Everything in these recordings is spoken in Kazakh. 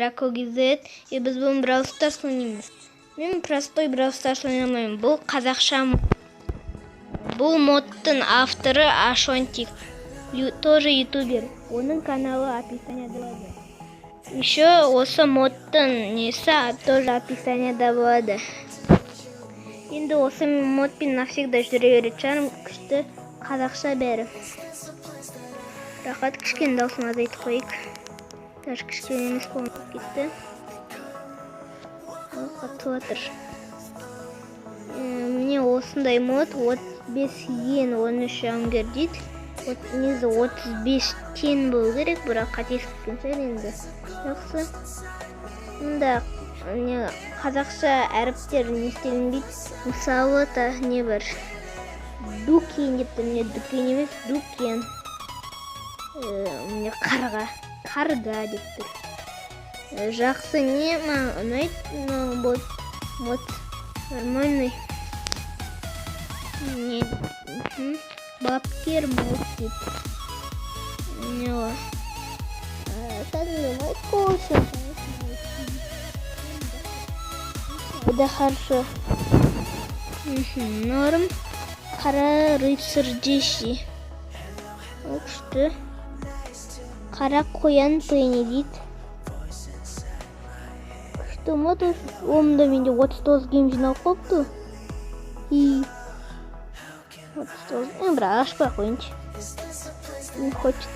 Ракогизет, и біз бүгін Brawl Stars ойнаймыз. Мен простой Brawl Stars ойнамаймын. Бұл қазақша. Бұл модтың авторы Ашонтик. Тоже ютубер. Оның каналы описанияда болады. Еще осы модтың несі тоже описанияда болады. Енді осы модпен навсегда жүре беретін шығармын. Күшті қазақша бәрі. Рахат кішкене дауысын азайтып қойып. Даже кішкене емес болып кетті. Қатып жатыр. Міне осындай мод 35-ден 13 жауынгер дейді. Негізі 35-тен болу керек, бірақ қателесіп кеткен шығар енді. Жақсы. Мұнда қазақша әріптер не істелінбейді. Мысалы не бар? Дукен деп тұр. Міне дукен емес, дукен. Міне қарға деп тұр. Жақсы, не маған ұнайды? Мод нормальный. Бапкер мод дейді. Не так коучер. Да, хорошо. Норм. Қара рыцарь Джесси. Күшті. Қара қоян Пенни дейді. Күшті мод. Онда менде 39 гейм жиналып қойыпты. И 39. Бірақ ашпай қойыншы. Не хочется.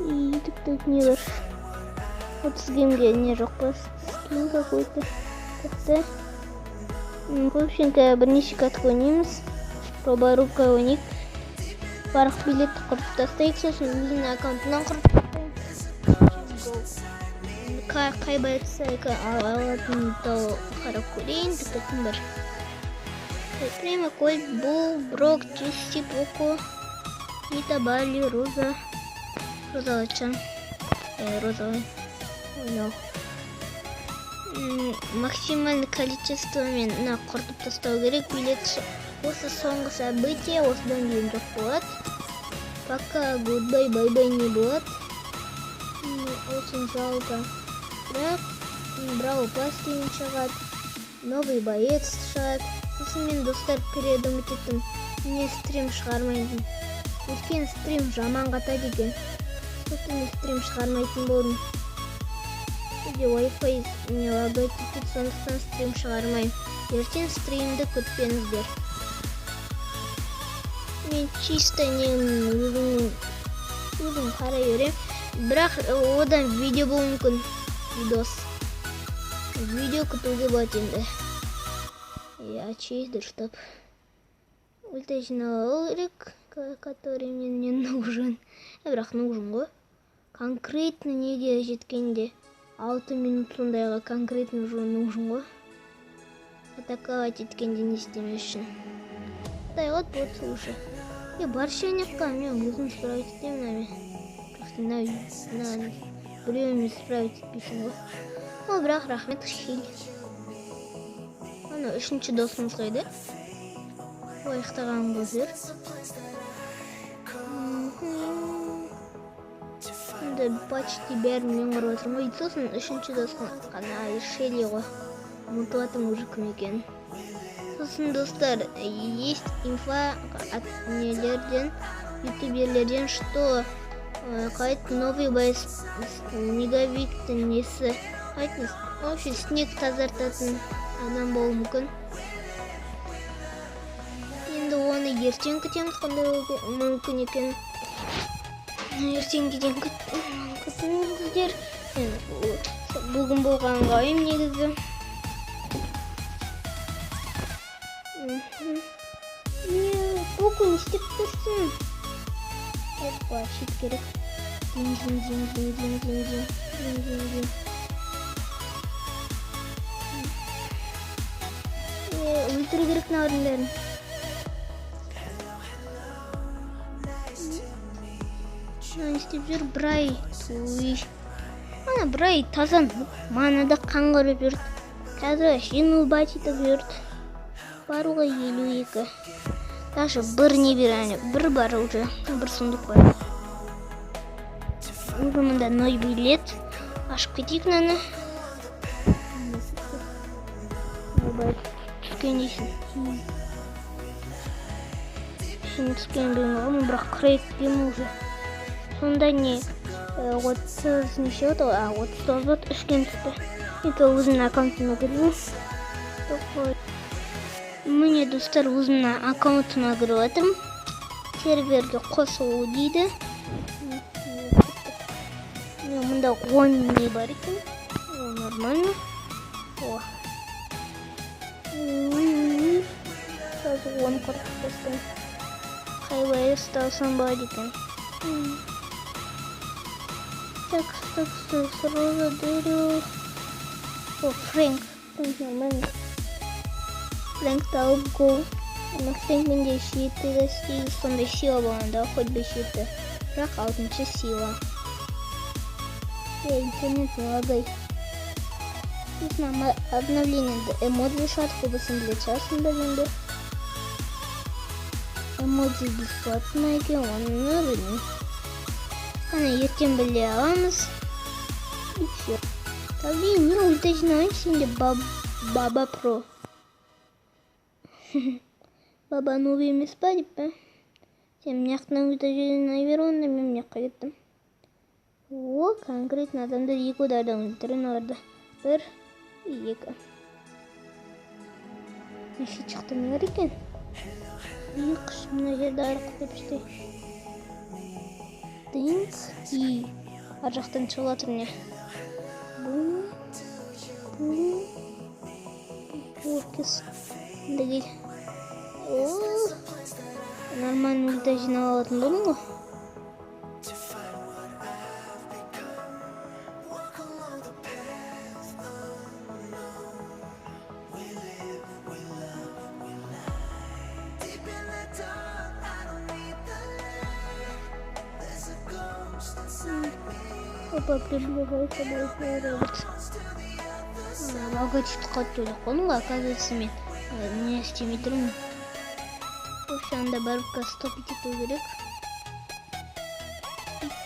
И тут не бар. 30 геймге не жоқ па? Скин какой-то. Как-то. В общем-то, бірнеше катка ойнаймыз. Роборубка ойнайық. Барлық билетті құрып тастайық. Сосын өзінің аккаунтынан құрып тастайық. Қай байытса алатын қарап көрейін. Тұтатын бар. Прямо Кольт, Бул, Брок, Джесси, Поко, Нита, Барли, Роза. Розалычан. Розовый. Максимальное количество мен құртып тастау керек. Билет осы соңғы событие, осыдан кейін жоқ болады. Пока гудбай, бай-бай не болады. Очень жалко. Бірақ Брау пластин шығады. Новый боец шығады. Сосын мен достар переді үміт еттім. Не стрим шығармайдым. Өткен стрим жаман қатады екен. Сосын стрим шығармайтын болдым. Үйде Wi-Fi не лагает етіп, сондықтан стрим шығармайым. Ертең стримді күтпеңіздер. Мен чисто өзім қарай өрем. Бірақ одан видео болу мүмкін. Видео күтуге болады енді. Я чейдер, чтоб ульта жинал рек, который мне не нужен. Бірақ нужен ғой. Конкретно неге жеткенде 6 минут сондайға конкретно нужен ғой. Атаковать еткенде не істемес үшін. Тайғат бот слушай. Бар шайнаққа мен өзім справить етемін. Просто біреумен справить етпейсің ғой. Бірақ рахмет хил. Ана үшінші досымыз қайда? Ойықтаған көзір. Енді почти бәрін мен құрып отырмын. Сосын үшінші досым қана Шелли ғой. Ұмытып атым уже кім екен. Сосын достар, есть инфа от нелерден, ютуберлерден, что қайт новый байс снеговиктің несі. Вообще снег тазартатын адам болу мүмкін. Енді оны ертең күтеміз, қандай мүмкін екен. Ертеңгіден күтіңіздер. Бүгін болғанға ойым негізі. Поку не істеп тұрсын. Опа, шет керек. Дин. Өлтіру керек наварындарын. Не істеп жүр? Брай. Ана Брай тазан. Манада қаңғырып жүрді. Қазір жеңіл батитіп жүрді. Баруға 52. Даже бір не берәне. Бір бар уже. Бір сұндық бар. Уже мында 0 билет. ашып кетейік мынаны. Ойбай, түскен дейсің. Şimdi түскен білмеймін, бірақ қырайып деймін уже. Сонда не, 30 неше от, 39 от үшкен түсті. Это өзімнің аккаунтыма кірдім. Міне достар, өзімнің аккаунтыма кіріп атым. Серверге қосылу дейді. Мұнда 10 не бар екен. О, нормально. О. Қазір 10 құртып бастым. Хайвай ұсталсам бар екен. Так, сразу дерево. О, Фрэнк. Нормально. Фрэнк тауып гол. Фрэнк менде шиетті достигі. Сондай сила болғанда, хоть бы шиетті. Бірақ 6-шы сила. Интернет не лагай. Не знаю, обновление эмодзи шатку басымблечасын бәлінді. Эмодзи бесплатно екен, оны білмеймін. Қана ертең біле аламыз. И все. Таби, не ульта жинауын сенде Баба Про. Баба новый емес па деп па? Сен мияқтан ульта жинай бер, онда мен мияққа кеттім. О, конкретно адамдар екі удардан өлтірін орды. 1, 2. Неше шықты не бар екен? Қыш, мына жерді арық деп іште. Динг и ар жақтан шығып жатыр не. Бум. Оркес. Мында кел. О, нормально ульта жинап алатын болдың ғой. Опа, приближается большой робот. Логотипқа төлі қоның, оказывается мен не істемей тұрмын. Осы анда барып стоп ету керек.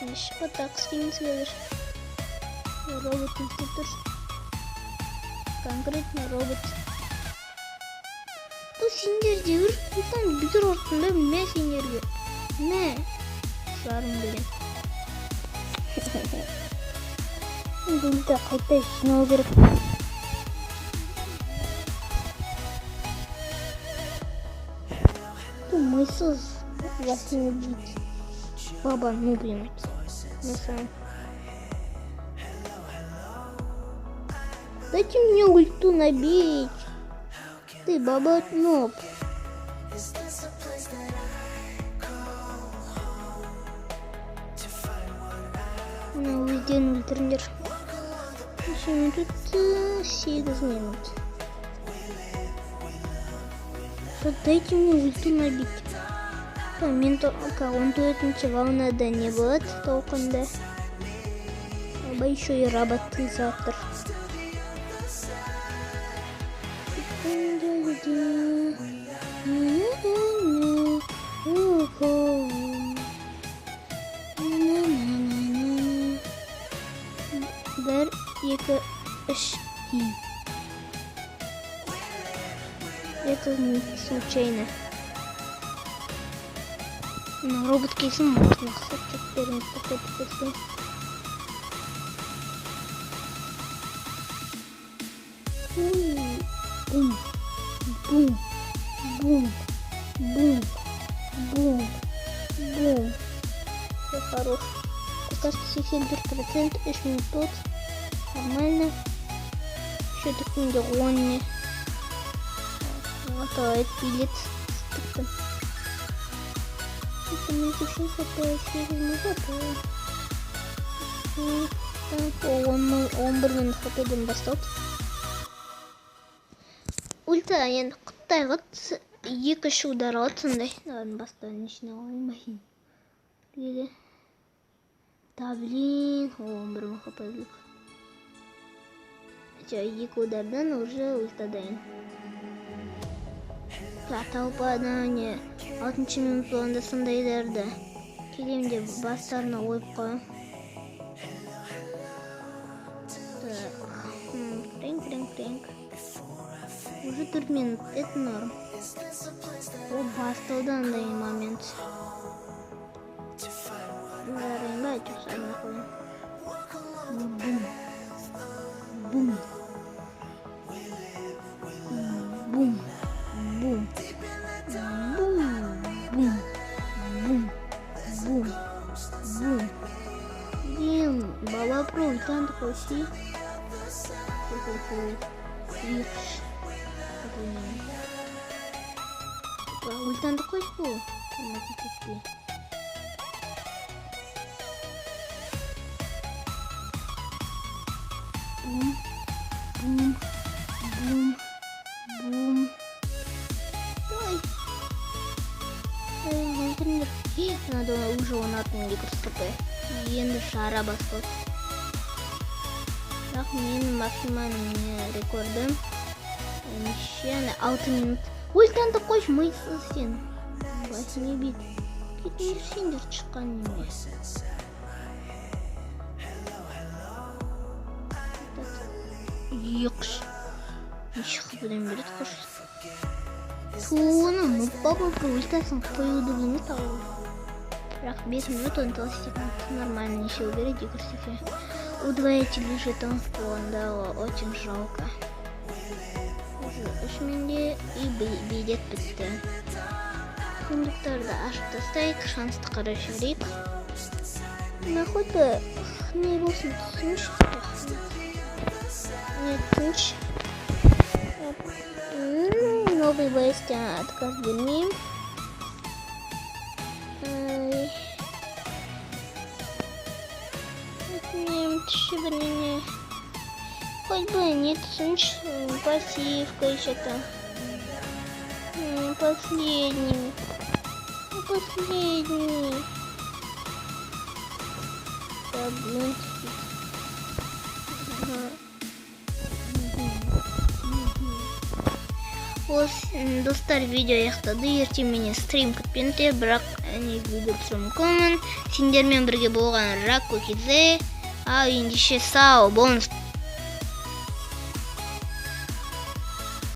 Еш потақ істейміз келер. Робот не істеп тұр. Конкретно робот. Бұл сендер деуір. Бұлтан бүтір ортында мә сендерге. Мә. Шарым деген. Бұлда қайта жинау керек. Мысыз вас не убить. Баба, ну блин. Дайте мне ульту набить. Ты, баба, ноб. Ну, везде ультранер. Еще минут 8 минут. Дайте мне ульту набить. Мен он төртінші волнада не болады толқында. Аба еще и работы завтра. Бір, екі, үш, и. Это не случайно. Но робот кейсом можно хоть перед такой пиццей. Бум, бум, бум, бум, бум, бум. Все хорош. Пока что 71%, 3 минут. Нормально. Еще так не догони. Вот это пилит. Это не очень хапает, не хапает. Он бірмен хапеден басталды. Ульта енді құттай ғыт, 2-3 удар ғыт сондай. Басталын ішіне қоймайын. Біледі. Да, блин, он бірмен хапайды. 2 удардан уже ультадайын. Талпада не 6 минут болғанда сондайларды келем деп бастарына ойып қойым. көрейік. Уже 4 минут, это норм. О, бастаудан андай момент. Жарайын ба, әйтеуір сарына қойын. Бум. Бум. Бум. Бум. Бум. Бум. Бум. Блин, баба про ультан такой си. Ультан такой спу. Бум. Бум. Бум. Бум. Ой. Надо уже он отменить КП. Енді шара бастады. Бірақ менің максимальный рекордым неше 6 минут. Ультанды қойш, мыйсыз сен. Басыне бит. Кетмеш сендер шыққан неме. Еқш. Неше қыбыдан береді қош. Туыны мұппа ультасын қойуды білмей тауы. Бірақ 5 минут 19 секунд. Нормально еще уберет декурсифе. Удвоитель жетонов да, очень жалко. Үшменде и билет бітті. Сундуктарды ашып тастайық, шансты қарап жіберейік. Находы не болсын түсінші. Не тыныш. Новый бейстен отказ бермеймін. Бірнеме хоть бы не түсінші, пассивка еще там. Последний. Да, блин. Осы достар, видео аяқтады. Ертең менен стрим күтпеңдер, бірақ видео түсіруім мүмкін. Сендермен бірге болған Рак Кукидзе. Ал ендеше сау болыңыз.